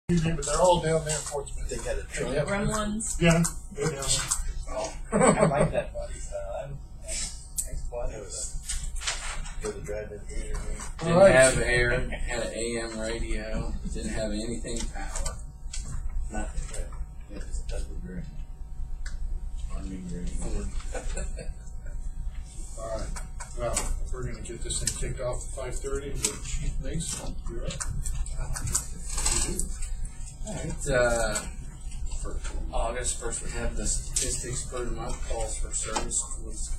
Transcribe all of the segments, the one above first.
But they're all down there in Portsmouth. They got a truck. Gremlins. Yeah. I like that body style. Thanks, buddy. For the drive-in theater. Didn't have air, had an AM radio, didn't have anything power. Nothing good. It was ugly green. Army green. All right. Well, we're going to get this thing kicked off at 5:30. But Chief Mason, you're up. You do. Alright, for August, first we have the statistics per month. Calls for service was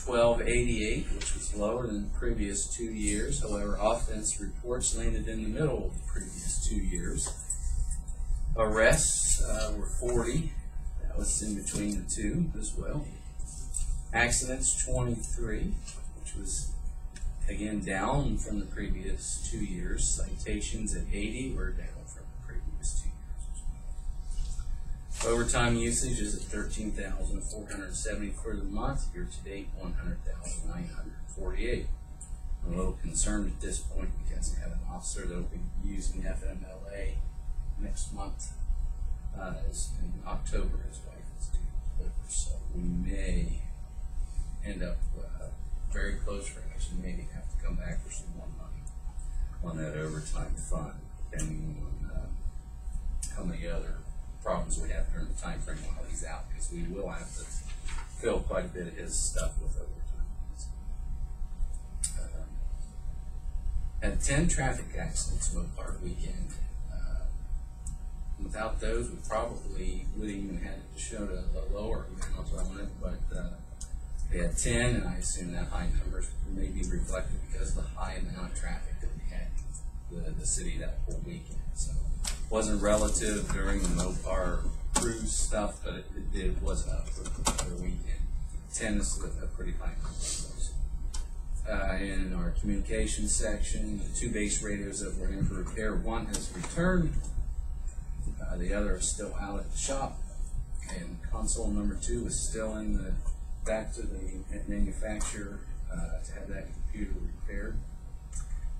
1288, which was lower than the previous 2 years. However, offense reports landed in the middle of the previous 2 years. Arrests were 40. That was in between the two as well. Accidents 23, which was again down from the previous 2 years. Citations at 80 were down from the previous 2 years as well. Overtime usage is at 13,470 for the month. Year to date, 100,948. I'm a little concerned at this point because I have an officer that will be using FMLA next month. As in October, his wife is due to deliver, so we may end up very close range and maybe have to come back for some more money on that overtime fund, depending on how many other problems we have during the time frame while he's out, because we will have to fill quite a bit of his stuff with overtime. Had 10 traffic accidents so far weekend. Without those, we probably would even had to show a lower amount on it, but we had 10, and I assume that high numbers may be reflected because of the high amount of traffic that we had in the city that whole weekend. So it wasn't relative during the Mopar cruise stuff, but it was up for the weekend. 10 is a pretty high number. In our communications section, the 2 base radios that were in for repair, one has returned. The other is still out at the shop, and console number 2 is still in the back to the manufacturer to have that computer repaired.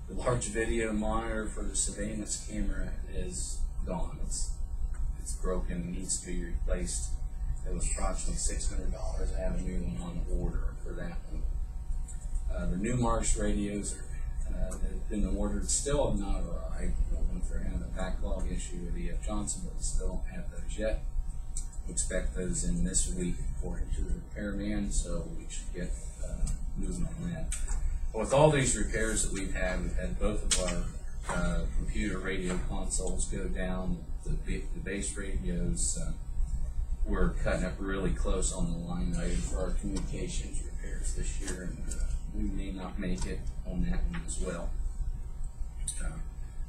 The large video monitor for the surveillance camera is gone. It's broken, needs to be replaced. It was approximately $600. I have a new one on order for that one. The new Marsh radios have been ordered, still have not arrived. They're having a backlog issue with E.F. Johnson, but we still don't have those yet. We expect those in this week according to the repairman, so we should get moving on that. But with all these repairs that we've had both of our computer radio consoles go down. The base radios we're cutting up really close on the line item for our communications repairs this year, and we may not make it on that one as well.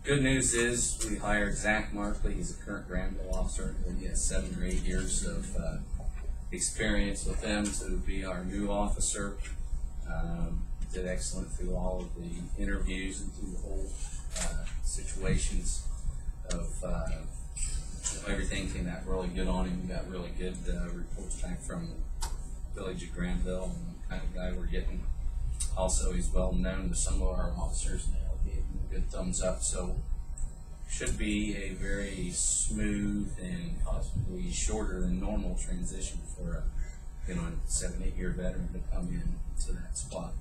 Good news is we hired Zach Markley. He's a current Granville officer. He has 7 or 8 years of experience with them to be our new officer. Did excellent through all of the interviews and through the whole situations of everything came out really good on him. We got really good reports back from the village of Granville and the kind of guy we're getting. Also, he's well known to some of our officers, and they gave him a good thumbs up. So, should be a very smooth and possibly shorter than normal transition for a 7-8 year veteran to come in to that spot.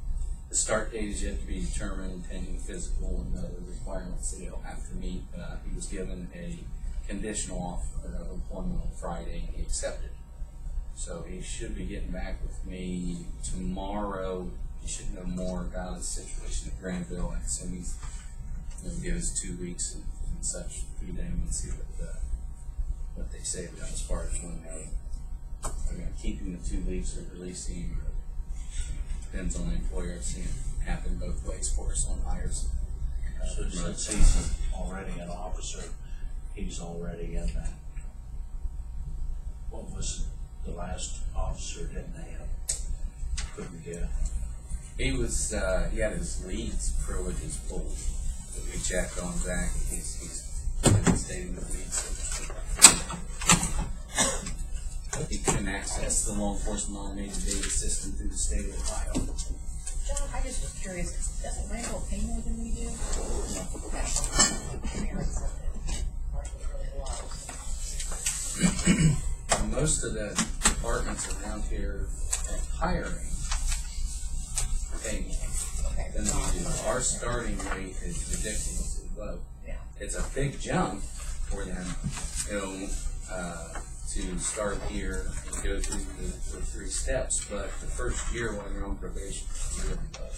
The start date is yet to be determined, pending physical and other requirements that he'll have to meet. He was given a conditional offer of employment on Friday, and he accepted. So he should be getting back with me tomorrow. He should know more about his situation at Granville. I assume he's going to give us 2 weeks and such through them and see what they say about as far as when they're going to keep him the 2 weeks or release him. Depends on the employer. I've seen it happen both ways for us on hires. So since he's already an officer, he's already in that. What was the last officer didn't have? Couldn't get. He was, he had his leads privileges pulled. We checked on Zach. He's stating the leads. He couldn't access the law enforcement automated data system through the state of Ohio. John, I just was curious, doesn't Randall pay more than we do? No. Most of the departments around here are hiring pay more than we do. Our starting rate is ridiculously low. Yeah. It's a big jump for them, to start here and go through the 3 steps, but the first year when you're on probation is really low.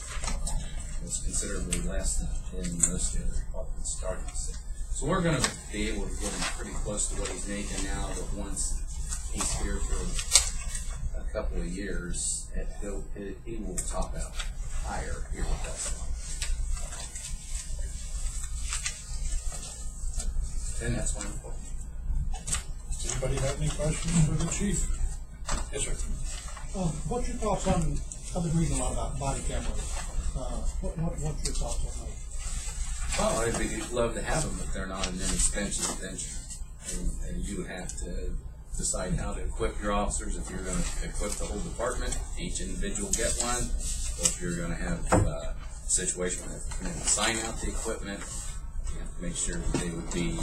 It's considerably less than most of the other departments starting. So we're going to be able to get him pretty close to what he's making now, but once he's here for a couple of years, he will top out higher here with us. And that's wonderful. Does anybody have any questions for the chief? Yes, sir. What's your thoughts on, I've been reading a lot about body cameras. What's your thoughts on those? Oh, I'd love to have them, but they're not an inexpensive venture. And you would have to decide how to equip your officers. If you're going to equip the whole department, each individual get one. Or if you're going to have a situation where they have to sign out the equipment, you have to make sure that they would be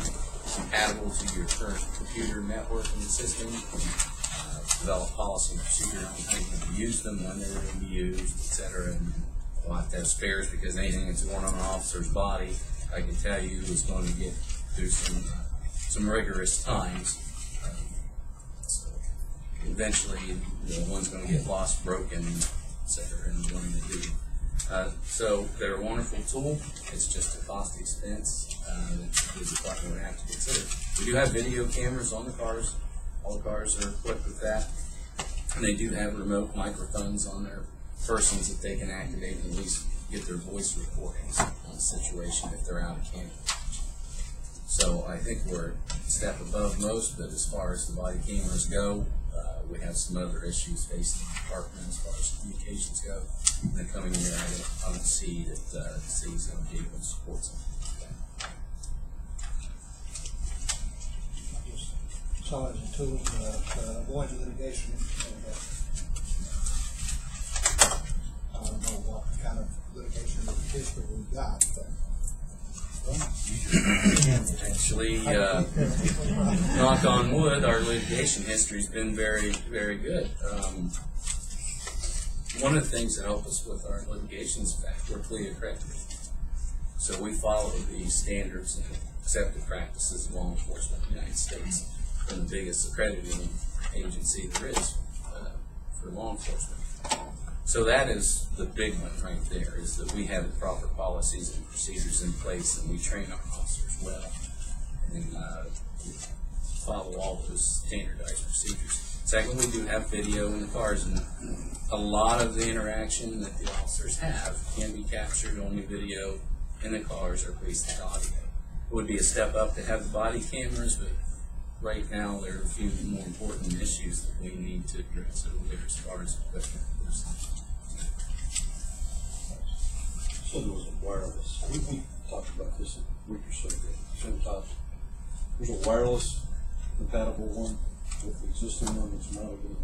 compatible to your current computer networking system. Develop policy and procedure on how you're going to use them, when they're going to be used, etc. And you'll have to have spares because anything that's worn on an officer's body, I can tell you, is going to get through some rigorous times. So eventually, one's going to get lost, broken, etc. And learn to do. So they're a wonderful tool. It's just a cost expense that the department would have to consider. We do have video cameras on the cars. All the cars are equipped with that. And they do have remote microphones on their persons that they can activate and at least get their voice recordings on the situation if they're out of camp. So I think we're a step above most, but as far as the body cameras go, we have some other issues facing the department as far as communications go. In the coming year, I don't see that the city's going to be able to support something like that. Saw it as a tool to avoid litigation. I don't know what kind of litigation history we've got, but. Actually, knock on wood, our litigation history's been very, very good. One of the things that help us with our litigation is the fact we're CLIA accredited. So we follow the standards and accepted practices of law enforcement in the United States. We're the biggest accrediting agency there is for law enforcement. So that is the big one right there, is that we have the proper policies and procedures in place, and we train our officers well and follow all those standardized procedures. Second, we do have video in the cars, and a lot of the interaction that the officers have can be captured on the video in the cars or at least the audio. It would be a step up to have the body cameras, but right now there are a few more important issues that we need to address as far as equipment. So there was a wireless. We talked about this a week or so ago. Sometimes there's a wireless compatible one with the existing one that's mounted in a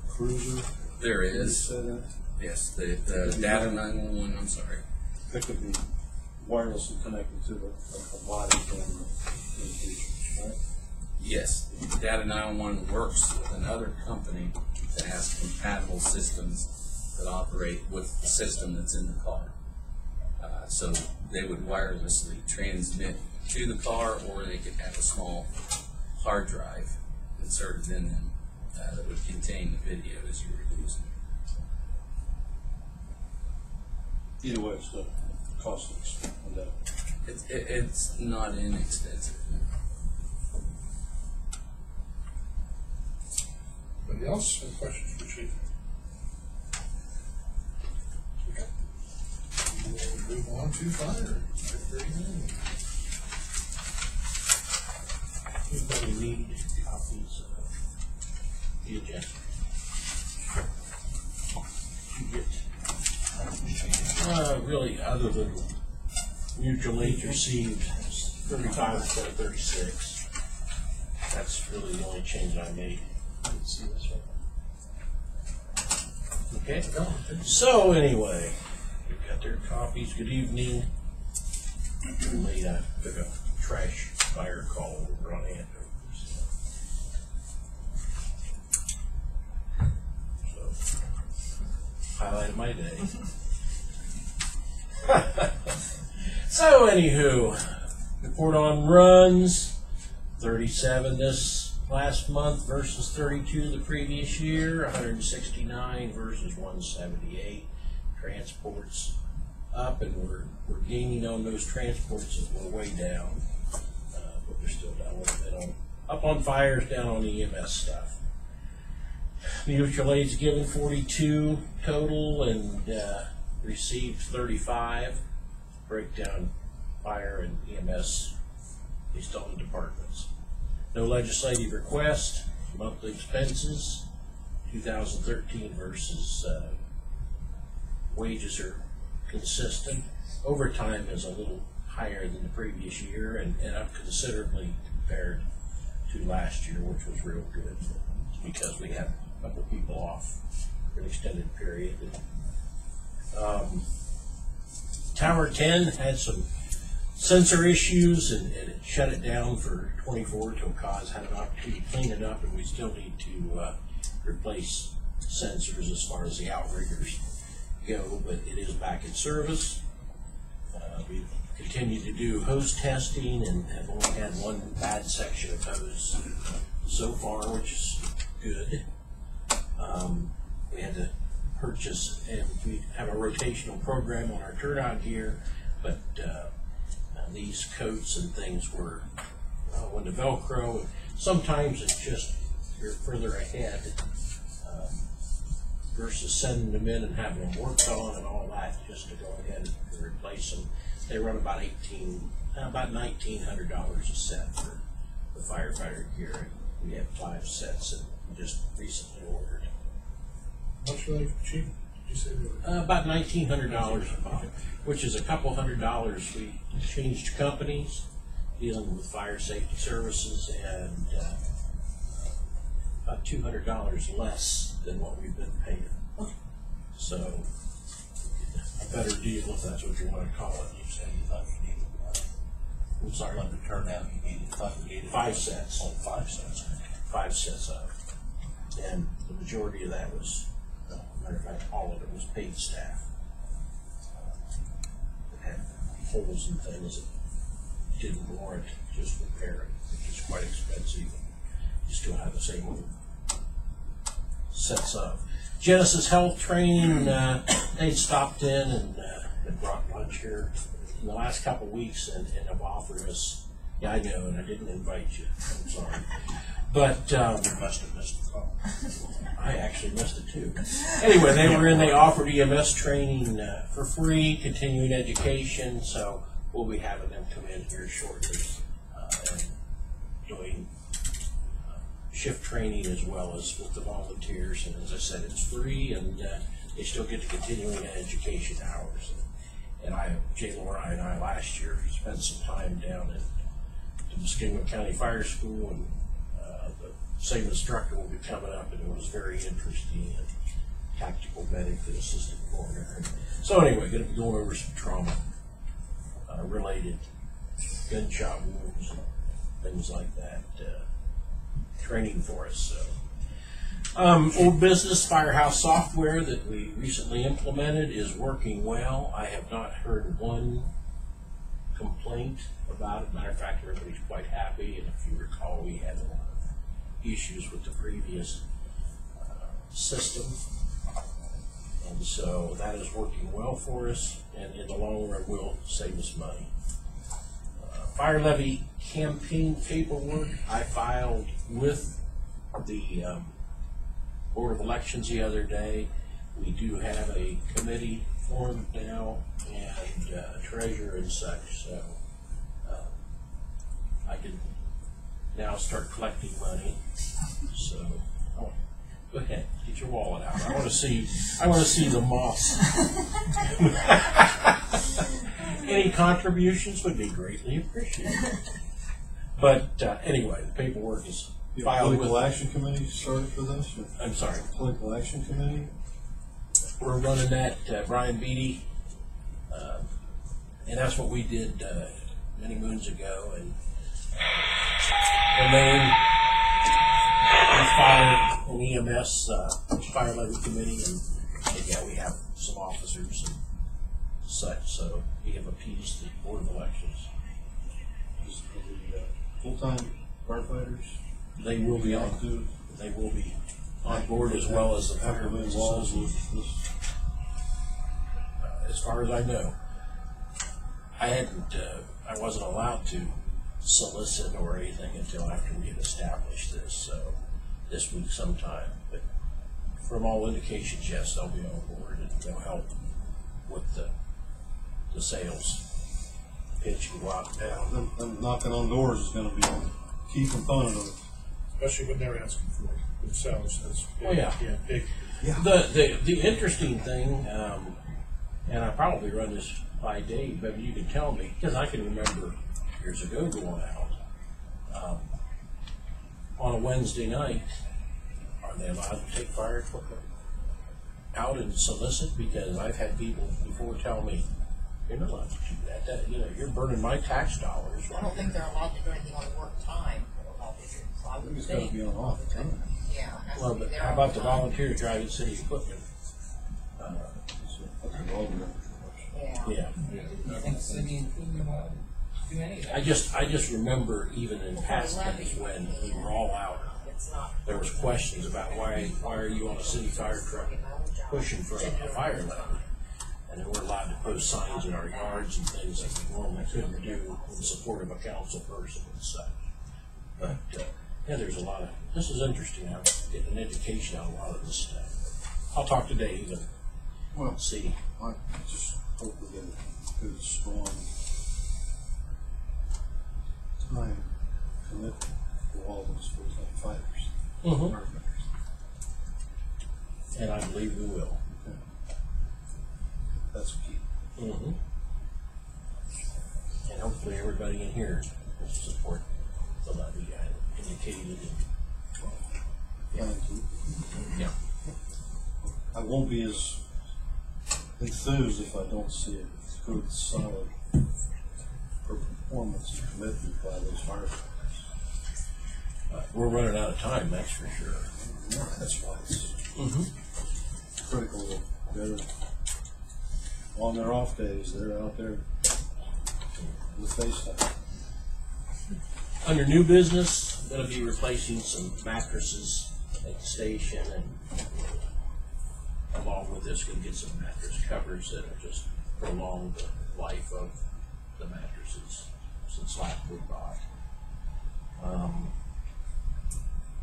cruiser. There is. Set in. Yes, the data 911. I'm sorry. That could be wireless and connected to a body camera in the future, right? Yes, data 911 works with another company that has compatible systems that operate with the system that's in the car. So they would wirelessly transmit to the car, or they could have a small hard drive inserted in them that would contain the video as you were using it. Either way, it's not costly. It's not inexpensive. Anybody else have questions for Chief? Okay. We'll move on to fire. 539. Anybody need copies of the agenda? Really, other than mutual aid received 35 instead of 36. That's really the only change I made. I didn't see this one. Okay, so anyway, we've got their copies. Good evening. Late, I took a trash fire call over on Andover. today. So anywho, report on runs, 37 this last month versus 32 the previous year, 169 versus 178. Transports up, and we're gaining on those transports as we're way down, but we're still down a little bit on up on fires, down on EMS stuff. Mutual aid's given 42 total and received 35. Breakdown fire and EMS based on the departments. No legislative request. Monthly expenses 2013 versus wages are consistent. Overtime is a little higher than the previous year and up considerably compared to last year, which was real good because we had a couple people off for an extended period. Tower 10 had some sensor issues and it shut it down for 24 till cause had an opportunity to clean it up, and we still need to replace sensors as far as the outriggers go, but it is back in service. We've continued to do hose testing and have only had one bad section of hose so far, which is good. We had to purchase, and we have a rotational program on our turnout gear, but these coats and things were when the Velcro, sometimes it's just you're further ahead versus sending them in and having them worked on and all that just to go ahead and replace them. They run about $1,900 a set for the firefighter gear. We have 5 sets that we just recently ordered. How much were they, Chief? Did you say they were? About $1,900 a pop, which is a couple $100. We changed companies dealing with fire safety services, and about $200 less than what we've been paying. So a better deal, if that's what you want to call it. You said you thought you needed, I'm sorry, the turnout you needed, thought you needed 5 sets. Oh, 5 sets. 5 sets of, and the majority of that was, matter of fact, all of it was paid staff. It had holes and things that didn't warrant just repairing, which is quite expensive. You still have the same old sets of. Genesis Health Training, they stopped in and brought lunch here in the last couple of weeks and have offered us, yeah, I know, and I didn't invite you, I'm sorry. But You must have missed the call. I actually missed it too. Anyway, they were in, they offered EMS training for free, continuing education, so we'll be having them come in here shortly and doing shift training as well as with the volunteers. And as I said, it's free, and they still get the continuing education hours. And Jay Laura and I last year spent some time down at the Muskingum County Fire School, and the same instructor will be coming up, and it was very interesting, and tactical medic, the assistant coroner. So anyway, going to be going over some trauma related gunshot wounds and things like that, training for us. So old business Firehouse software that we recently implemented is working well. I have not heard one complaint about it. Matter of fact, everybody's quite happy, and if you recall, we had a lot of issues with the previous system, and so that is working well for us, and in the long run will save us money. Fire levy campaign paperwork I filed with the Board of Elections the other day. We do have a committee formed now and a treasurer and such, so I can now start collecting money. So go ahead, get your wallet out. I want to see the moss. Any contributions would be greatly appreciated. But anyway, the paperwork is filed with. Political Action Committee started for this? Or I'm sorry. Political Action Committee? We're running that, Brian Beatty, and that's what we did many moons ago. And then we filed an EMS fire levy committee, and but yeah, we have some officers and such, so we have appeased the Board of Elections. Is the full-time firefighters? They will be on, active? they will be on board as well as the Active Firemen's involved Association. with this? As far as I know, I wasn't allowed to solicit or anything until after we had established this, so this week sometime. But from all indications, yes, they'll be on board and they'll help with the sales pitch and go out and down. Them knocking on doors is gonna be a key component of it. Especially when they're asking for it themselves, that's big. Oh, yeah. Big. The interesting thing, and I probably run this by Dave, but you can tell me, because I can remember years ago going out on a Wednesday night. Are they allowed to take fire equipment out and solicit? Because I've had people before tell me, you're not allowed to do that. You're burning my tax dollars. I don't think they're allowed to do anything on work time. So I would It's gotta think. be on off time. Yeah. it has to Well, be but there how all about the the time. volunteers driving city equipment? That's a lot of Yeah. Yeah. I think the city and FEMA will do any of that. I just remember even in past days when we were all out, It's not. there was questions about why are you on a city fire truck pushing for a fire levy? And then we're allowed to post signs in our yards and things that we normally couldn't do in support of a council person and such. But yeah, there's a lot of, this is interesting. I'm getting an education on a lot of this stuff. I'll talk to Dave and Well, see. I just hope we get a good, strong time commitment for all those full-time fighters. Mhm. Firefighters. And I believe we will. That's key. Mm-hmm. And hopefully everybody in here will support the levy I indicated. Plan to. Yeah. I won't be as enthused if I don't see a good, solid performance and commitment by those firefighters. We're running out of time, that's for sure. Yeah, that's why it's Mm-hmm. critical that they're on their off days, they're out there with FaceTime. Under new business, I'm gonna be replacing some mattresses at the station, and along with this, gonna get some mattress covers that'll just prolong the life of the mattresses since last we bought.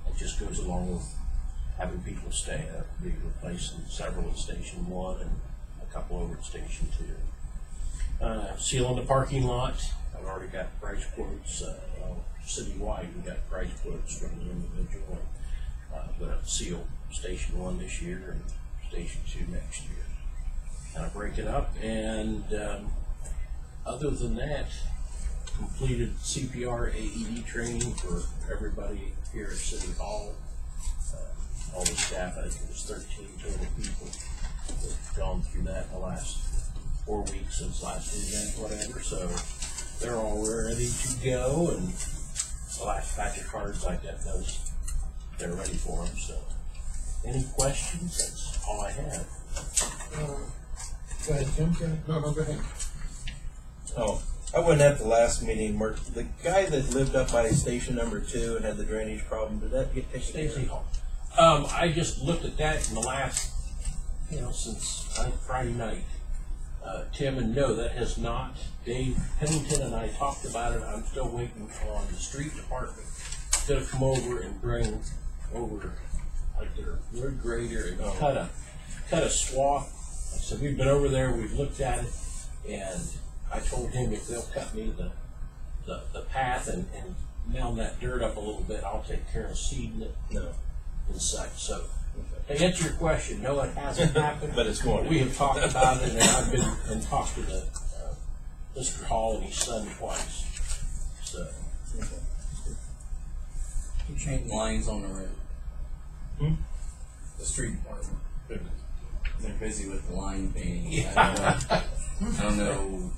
It just goes along with having people stay. I'll be replacing several at Station 1 and a couple over at Station 2. Sealing the parking lot, I've already got price quotes. Citywide, we got price quotes from the individual. Gonna seal Station 1 this year and Station 2 next year. Kind of break it up, and other than that, completed CPR AED training for everybody here at City Hall. All the staff, I think it was 13 total people that have gone through that in the last 4 weeks since last weekend, whatever. So they're all ready to go, and the last batch of cards I got those, they're ready for them. So any questions? That's all I have. Go ahead, Tim. No, go ahead. Oh, I wasn't at the last meeting. The guy that lived up by station number 2 and had the drainage problem, did that get taken care Stacy of? Hall. I just looked at that in the last, since I think Friday night. Tim, and no, that has not. Dave Pennington and I talked about it. I'm still waiting on the street department to come over and bring over like their wood grader and cut a swath. So we've been over there, we've looked at it, and I told him if they'll cut me the path and mound that dirt up a little bit, I'll take care of seeding it. No. And such. So to answer your question, no, it hasn't happened. But it's going to. We have talked about it, and I've been and talked to the Mr. Hall and his son twice. So Who changed lines on the road? The street department. They're busy with the line painting. Yeah. I don't know.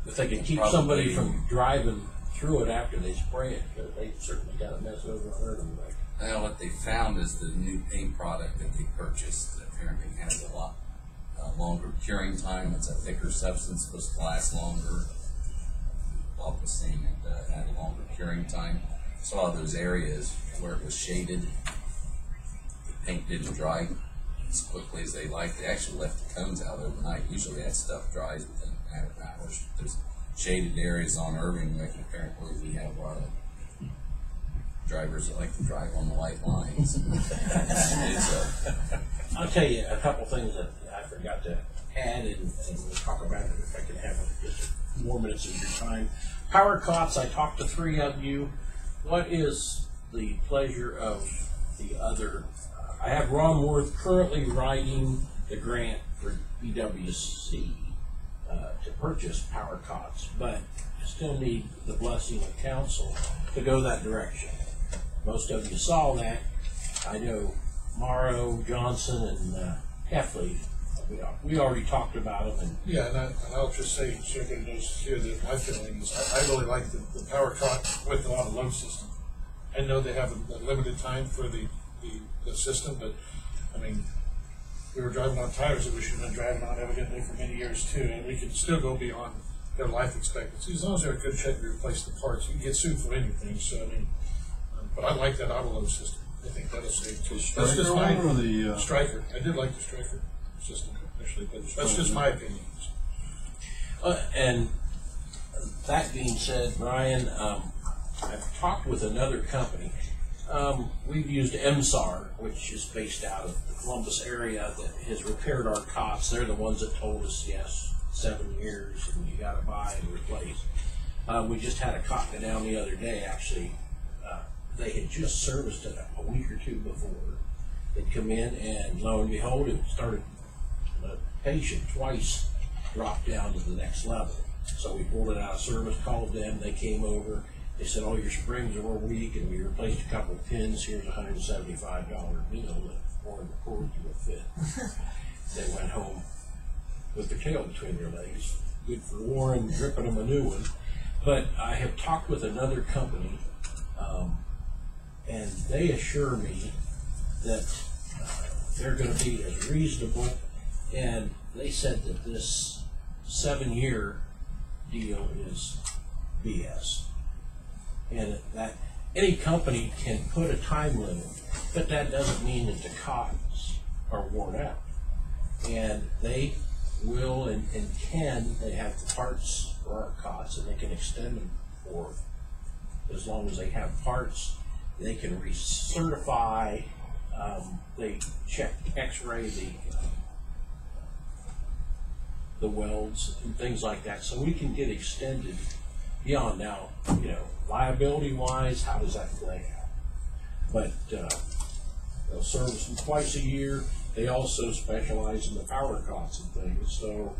if they can keep Probably. somebody from driving through it after they spray it, because they certainly got a mess over on them. Well, what they found is the new paint product that they purchased that apparently has a lot longer curing time. It's a thicker substance, supposed to last longer. Bob was saying it had a longer curing time. Saw those areas where it was shaded, the paint didn't dry as quickly as they liked. They actually left the cones out overnight. Usually that stuff dries within a matter of hours. There's shaded areas on Irving, like apparently we have a lot of drivers that like to drive on the white lines. I'll tell you a couple things that I forgot to add, and we'll talk about it if I can have just a few more minutes of your time. Power cots, I talked to 3 of you. What is the pleasure of the other? I have Ron Worth currently writing the grant for BWC to purchase power cots, but I still need the blessing of council to go that direction. Most of you saw that. I know Morrow, Johnson, and Heffley, we already talked about them. And Yeah, and I'll just say, so everybody knows here that my feeling is, I really like the power cot with the auto load system. I know they have a limited time for the system, but I mean, we were driving on tires that we should have been driving on evidently for many years too, and we could still go beyond their life expectancy. As long as they're a good check to replace the parts, you can get sued for anything. So I mean, but I like that auto load system. I think that'll save too. That's just my or the Striker. I did like the Striker system initially, but that's just my opinion. and that being said, Brian, I've talked with another company. We've used MSAR, which is based out of the Columbus area, that has repaired our cots. They're the ones that told us, yes, 7 years, and you got to buy and replace. We just had a cot go down the other day, actually. They had just serviced it a week or 2 before. They'd come in, and lo and behold, it started, the patient twice dropped down to the next level. So we pulled it out of service, called them, they came over. They said, oh, your springs are weak, and we replaced a couple of pins. Here's a $175 bill that Warren the cord to a fit. They went home with their tail between their legs. Good for Warren, dripping them a new one. But I have talked with another company, and they assure me that they're going to be as reasonable, and they said that this 7-year deal is BS. And that any company can put a time limit, but that doesn't mean that the cots are worn out. And they will and can, they have the parts for our cots, and they can extend them for as long as they have parts. They can recertify, they check x-ray the welds and things like that, so we can get extended beyond. Now, liability wise, how does that play out? But they'll service them twice a year. They also specialize in the power cots and things, so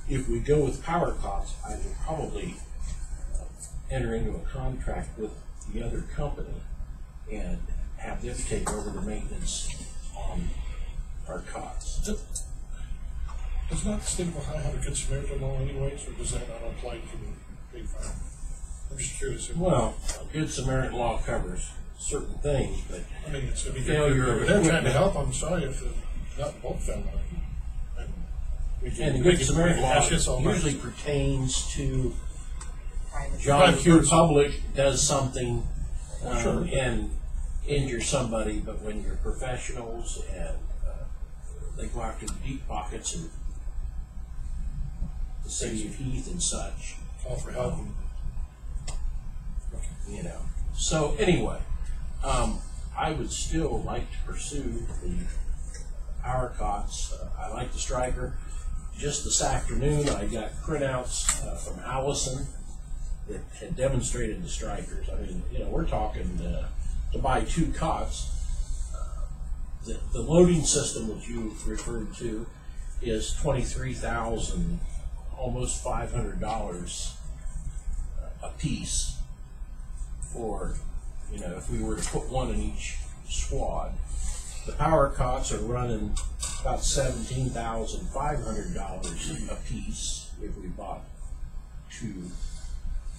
if we go with power cots, I would probably enter into a contract with the other company and have them take over the maintenance on our cots. Does not state Ohio have a good Samaritan law anyways, or does that not apply to the big fire? I'm just curious. Well, a good Samaritan law covers certain things, but I mean, it's going to be failure of they're trying to equipment. help. I'm sorry if not both fell on it. And the Good Samaritan law That's just all right. usually pertains to Private. John Private Q. person. Public does something Sure. and injures somebody, but when you're professionals and they go after the deep pockets and the city of Heath and such, Call for help. So anyway, I would still like to pursue the power cots. I like the Striker. Just this afternoon, I got printouts from Allison that had demonstrated the Strikers. I mean, we're talking to buy 2 cots. The loading system that you referred to is $23,000, almost $500 a piece for, if we were to put one in each swad. The power cots are running about $17,500 a piece if we bought 2.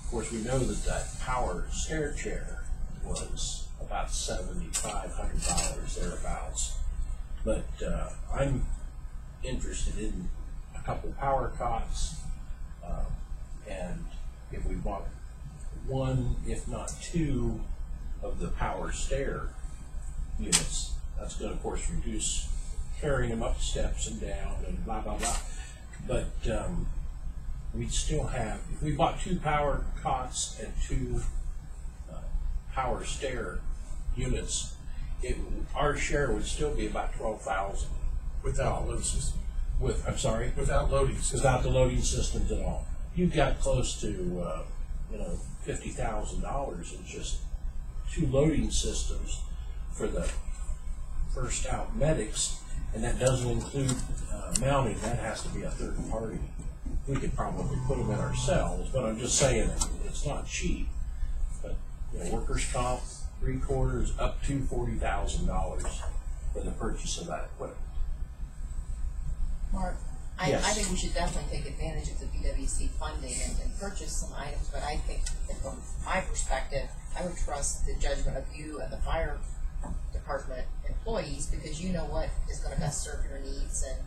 Of course, we know that power stair chair was about $7,500 thereabouts. But I'm interested in a couple power cots, and if we bought one, if not two, of the power stair units, that's going to, of course, reduce carrying them up steps and down and blah, blah, blah. But we'd still have, if we bought two power cots and two power stair units, our share would still be about $12,000 Without a load system. with, I'm sorry? Without loading system. Without the loading systems at all. You got close to, $50,000 in just two loading systems for the first out medics, and that doesn't include mounting. That has to be a third party. We could probably put them in ourselves, but I'm just saying it's not cheap. But workers' comp, 3/4 up to $40,000 for the purchase of that equipment. Mark, I Yes. think we should definitely take advantage of the BWC funding and purchase some items, but I think that from my perspective, I would trust the judgment of you and the fire department employees, because you know what is gonna best serve your needs, and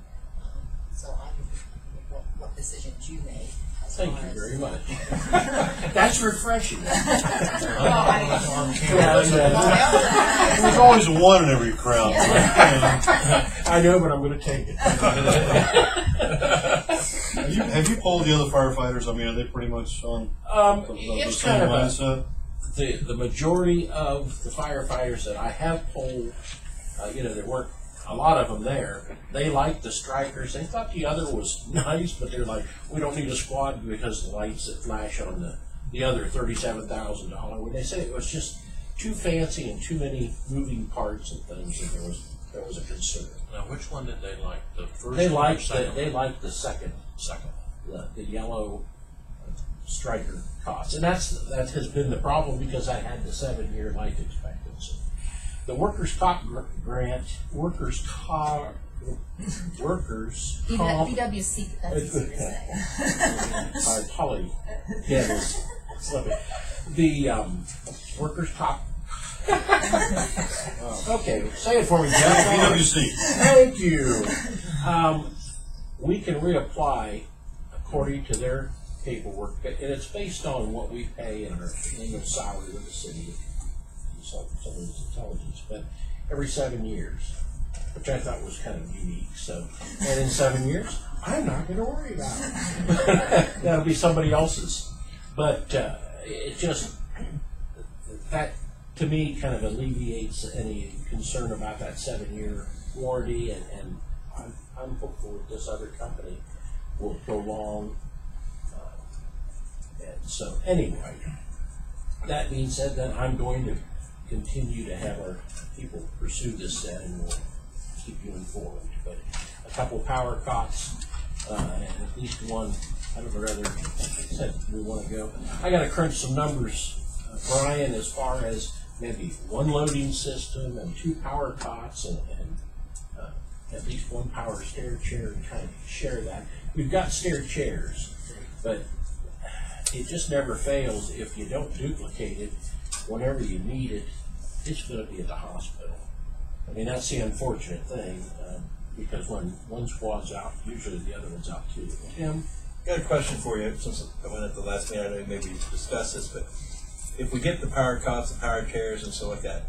so I would, what decisions you make. Thank you very much. That's refreshing. There's always one in every crowd. I know, but I'm going to take it. Have you polled the other firefighters? I mean, are they pretty much on the It's same kind of mindset? the majority of the firefighters that I have polled, there weren't a lot of them there. They liked the strikers. They thought the other was nice, but they're like, we don't need a squad because the lights that flash on the other $37,000. When they said it was just too fancy and too many moving parts and things, and there was a concern. Now, which one did they like? The first They one or liked second? they liked the second, the yellow striker cots, and that has been the problem because I had the 7-year life expectancy. The workers' comp grant, workers' comp. BWC, that's easy to say. I apologize. Yeah, it's the workers' comp. Okay, say it for me, Jeff. BWC. Thank you. We can reapply according to their paperwork, and it's based on what we pay in our annual salary with the city. Someone's intelligence, but every 7 years, which I thought was kind of unique. So, and in 7 years, I'm not going to worry about it. That'll be somebody else's. But it just, that to me kind of alleviates any concern about that 7-year warranty, and I'm hopeful that this other company will prolong. And so, anyway, that being said, then I'm going to continue to have our people pursue this set, and we'll keep you informed. But a couple power cots, and at least one, I don't know whether said we want to go. I got to crunch some numbers, Brian, as far as maybe one loading system and two power cots and at least one power stair chair, and kind of share that. We've got stair chairs, but it just never fails if you don't duplicate it. Whenever you need it, it's going to be at the hospital. I mean, that's the unfortunate thing, because when one squad's out, usually the other one's out too. Tim? Got a question for you, since I went at the last meeting. I know maybe discuss this, but if we get the power cots, the power chairs, and stuff like that,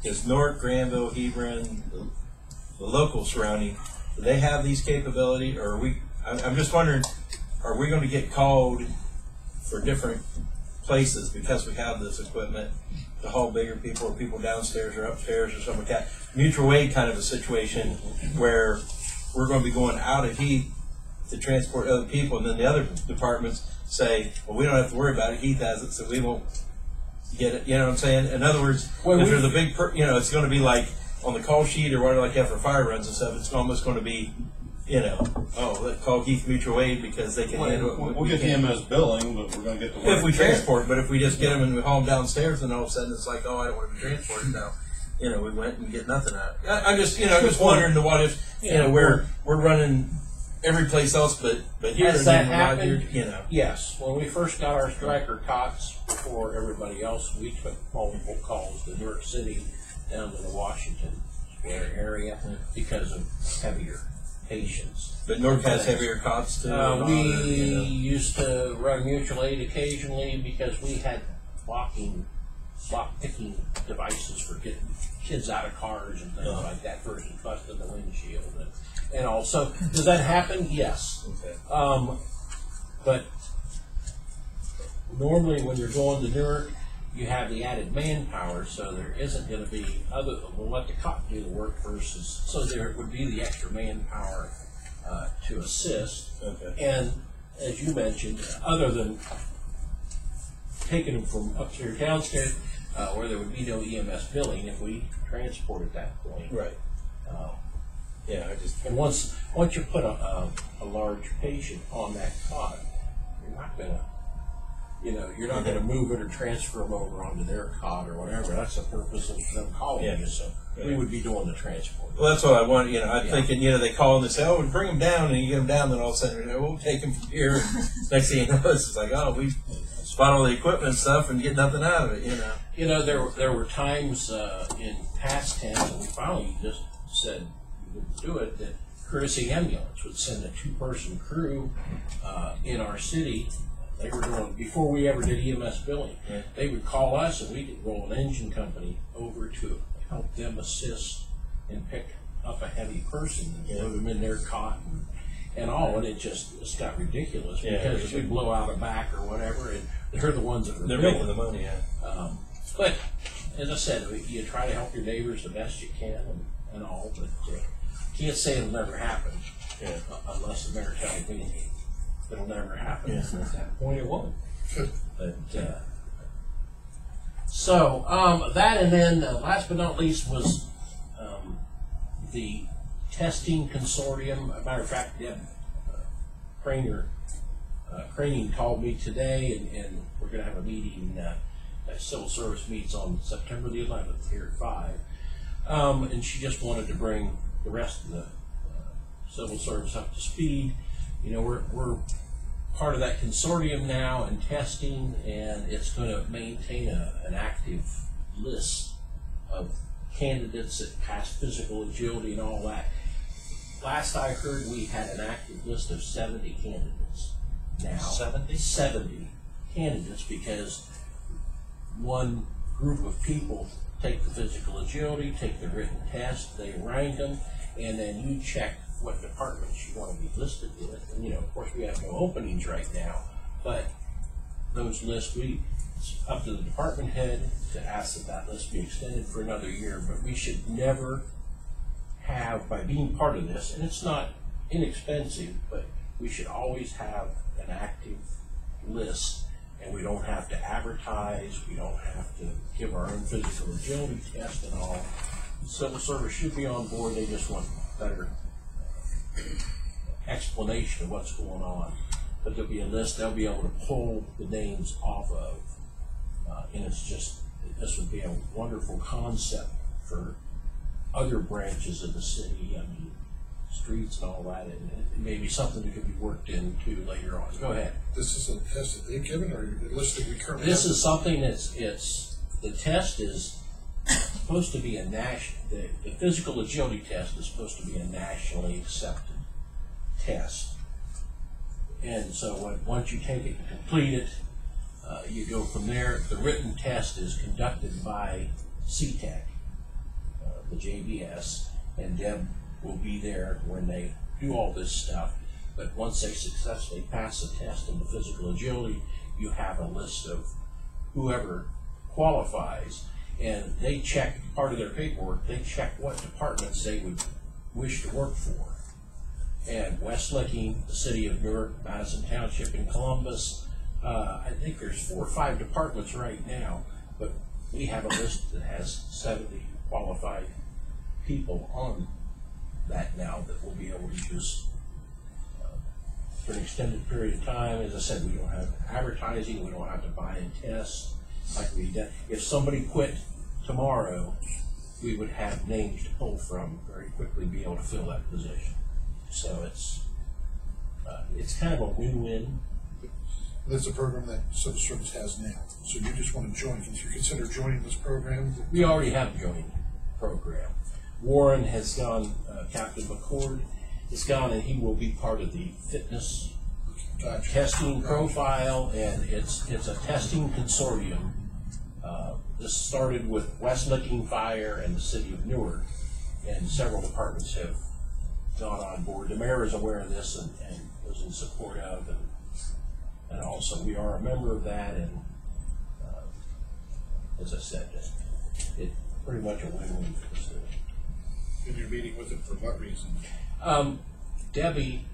does Newark, Granville, Hebron, the local surrounding, do they have these capability, or are we? I'm just wondering, are we going to get called for different places because we have this equipment to haul bigger people, or people downstairs or upstairs or something like that? Mutual aid kind of a situation where we're going to be going out of Heath to transport other people, and then the other departments say, well, we don't have to worry about it, Heath has it, so we won't get it. You know what I'm saying? In other words, if there's a big, it's going to be like on the call sheet or whatever, like you have for fire runs and stuff, it's almost going to be, let's call Heath Mutual Aid because they can handle it. We'll get the EMS billing, but we're going to get the work. If we transport, but if we just get them and we haul them downstairs, then all of a sudden it's like, oh, I don't want to be transported now. We went and get nothing out of it. I'm just, just wondering what if, we're running every place else, but here Has that happened? Yes. When we first got our striker cots before everybody else, we took multiple calls to New York City down to the Washington area because of heavier patients. But Nork has heavier cots too. We used to run mutual aid occasionally because we had lock picking devices for getting kids out of cars and things like that versus busting the windshield and all. So does that happen? Yes. Okay. But normally when you're going to Newark, you have the added manpower, so there isn't going to be we'll let the cop do the work versus, so there would be the extra manpower to assist. Okay. And as you mentioned, other than taking them from upstairs downstairs, where there would be no EMS billing if we transport at that point. Right. Yeah, I just. And once you put a large patient on that cot, you're not gonna move it or transfer them over onto their cot or whatever. That's the purpose of them calling you. So we would be doing the transport. Well, that's what I want. I'm thinking, they call and they say, "Oh, bring them down," and you get them down, then all of a sudden, we'll take them from here. And next thing you know, it's like, oh, we spot all the equipment and stuff and get nothing out of it. There were times in past tense, and we finally just said we would do it, that Courtesy Ambulance would send a 2-person crew in our city. They were doing, before we ever did EMS billing, they would call us and we could roll an engine company over to help them assist and pick up a heavy person and put them in their cot and all, and it's got ridiculous because if we blow out a back or whatever, and they're the ones that are They're billing. making the money, But as I said, you try to help your neighbors the best you can and all, but can't say it'll never happen unless the mayor tells me it'll never happen. At that point, it won't. But that, and then last but not least was the testing consortium. As a matter of fact, Deb Craning called me today, and we're going to have a meeting. Civil Service meets on September the 11th here at 5, and she just wanted to bring the rest of the Civil Service up to speed. We're part of that consortium now in testing, and it's going to maintain an active list of candidates that pass physical agility and all that. Last I heard, we had an active list of 70 candidates now. 70 candidates, because one group of people take the physical agility, take the written test, they rank them, and then you check what departments you want to be listed with. And of course we have no openings right now, but those lists, it's up to the department head to ask that list be extended for another year. But we should never have, by being part of this, and it's not inexpensive, but we should always have an active list, and we don't have to advertise, we don't have to give our own physical agility test and all. The Civil Service should be on board. They just want better explanation of what's going on. But there'll be a list they'll be able to pull the names off of, and this would be a wonderful concept for other branches of the city. Streets and all that, and maybe something that could be worked into later on. Go ahead. This is a test that they've given, or a list that we currently This have? is something the test is supposed to be a national, the physical agility test is supposed to be a nationally accepted test. And so once you take it and complete it, you go from there. The written test is conducted by CTEC, the JBS, and Deb will be there when they do all this stuff. But once they successfully pass the test in the physical agility, you have a list of whoever qualifies, and they check, part of their paperwork, they check what departments they would wish to work for. And West Licking, the city of Newark, Madison Township, and Columbus, I think there's 4 or 5 departments right now, but we have a list that has 70 qualified people on that now that we'll be able to use for an extended period of time. As I said, we don't have advertising, we don't have to buy and test like we did. If somebody quit tomorrow, we would have names to pull from very quickly, be able to fill that position. So it's kind of a win-win. That's a program that Civil Service has now. So you just want to join. Can you consider joining this program? We already have a joint program. Warren has gone, Captain McCord has gone, and he will be part of the fitness Gotcha. testing profile, and it's a testing consortium. This started with West Licking Fire and the city of Newark, and several departments have gone on board. The mayor is aware of this and was in support of, and also we are a member of that, and as I said, it's pretty much a win-win for the city. And you're meeting with them for what reason? Debbie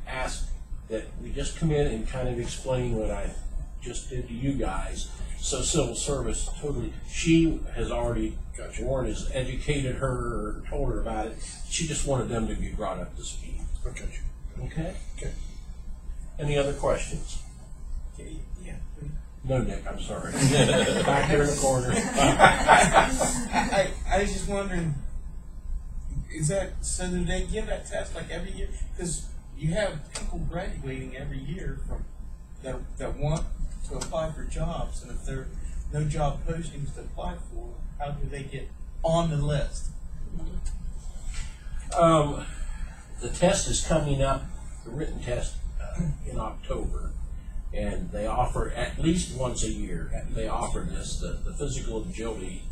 asked that we just come in and kind of explain what I just did to you guys. So civil service, totally, she has already, Gotcha. Warren has educated her, or told her about it. She just wanted them to be brought up to speed. Okay. Okay? Okay. Any other questions? Yeah. No, Nick, I'm sorry. Back there in the corner. I was just wondering, is that, so do they give that test like every year? Because you have people graduating every year from that want to apply for jobs, and if there are no job postings to apply for, how do they get on the list? The test is coming up, the written test, in October, and they offer at least once a year. They offer this. The physical agility,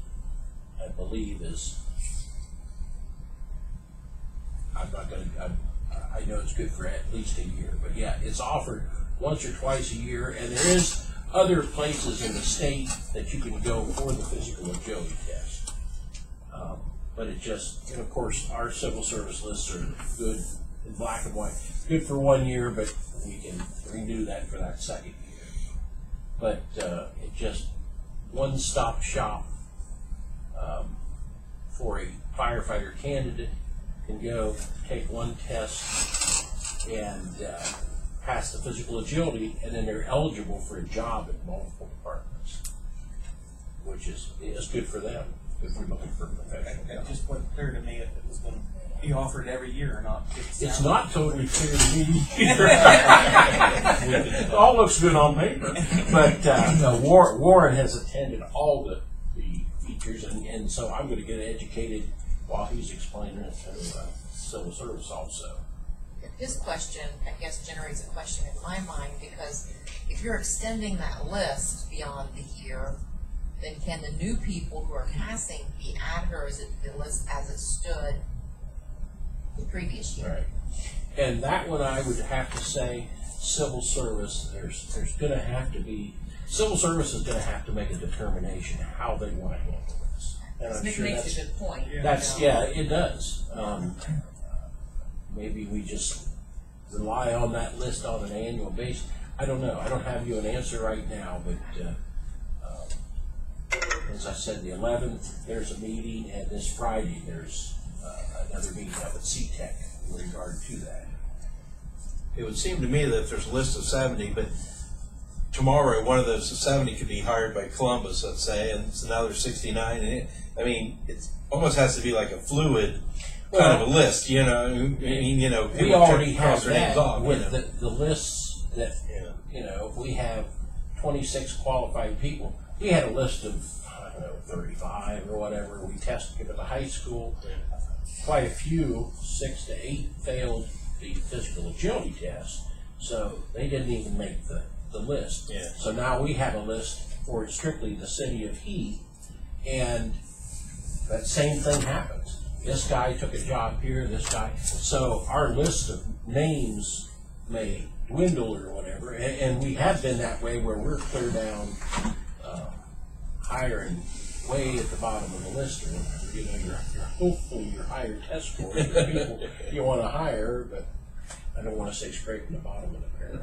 I believe, is. I'm not going to. I know it's good for at least a year, but yeah, it's offered once or twice a year, and there is other places in the state that you can go for the physical agility test. But it just, and of course, our civil service lists are good in black and white. Good for 1 year, but we can renew that for that second year. But it just one-stop shop for a firefighter candidate. Can go take one test and pass the physical agility, and then they're eligible for a job at multiple departments, which is good for them if we're looking for a professional It job. just wasn't clear to me if it was going to be offered every year or not. It's not totally clear to me either. It all looks good on paper, but Warren has attended all the features, and so I'm going to get educated while he's explaining it to civil service also. His question, I guess, generates a question in my mind, because if you're extending that list beyond the year, then can the new people who are passing be added, or is it the list as it stood the previous year? Right. And that one I would have to say, civil service, there's going to have to be, civil service is going to have to make a determination how they want to handle this. And I'm Nick sure makes a good point. that's, yeah, it does. Maybe we just rely on that list on an annual basis. I don't know. I don't have you an answer right now, but as I said, the 11th, there's a meeting, and this Friday, there's another meeting up at CTEC in regard to that. It would seem to me that if there's a list of 70, but tomorrow one of those 70 could be hired by Columbus, let's say, and so now there's 69. And it almost has to be like a fluid kind of a list, you know. I mean, you know, We already cross have their names that off, with you know. the lists that, you know, we have 26 qualified people. We had a list of, I don't know, 35 or whatever. We tested at the high school. Quite a few, 6 to 8, failed the physical agility test, so they didn't even make the list. Yeah. So now we have a list for strictly the city of Heath, and that same thing happens. This guy took a job here, this guy. So our list of names may dwindle or whatever, and we have been that way where we're clear down hiring way at the bottom of the list or whatever. You know, you're hopefully your higher test score for the people you want to hire, but I don't want to say scraping the bottom of the barrel.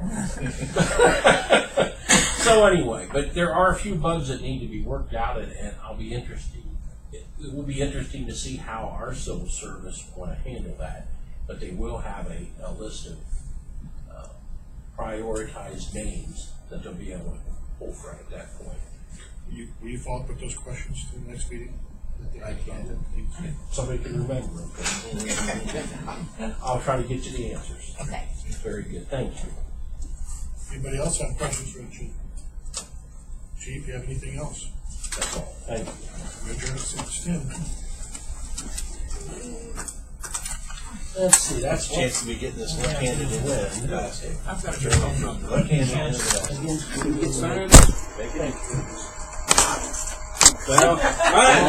So anyway, but there are a few bugs that need to be worked out, and I'll be interested. It will be interesting to see how our civil service want to handle that, but they will have a list of prioritized names that they'll be able to pull from at that point. Will you follow up with those questions to the next meeting? I can. Somebody can remember, okay? I'll try to get you the answers. Okay. Very good, thank you. Anybody else have questions for the chief? Chief, you have anything else? That's all, thank you. We're adjourned at 6:10. Let's see, that's what. Chance to be getting this left-handed in the basket. I've got a good one. Left-handed in the basket. Sign. Well, all right.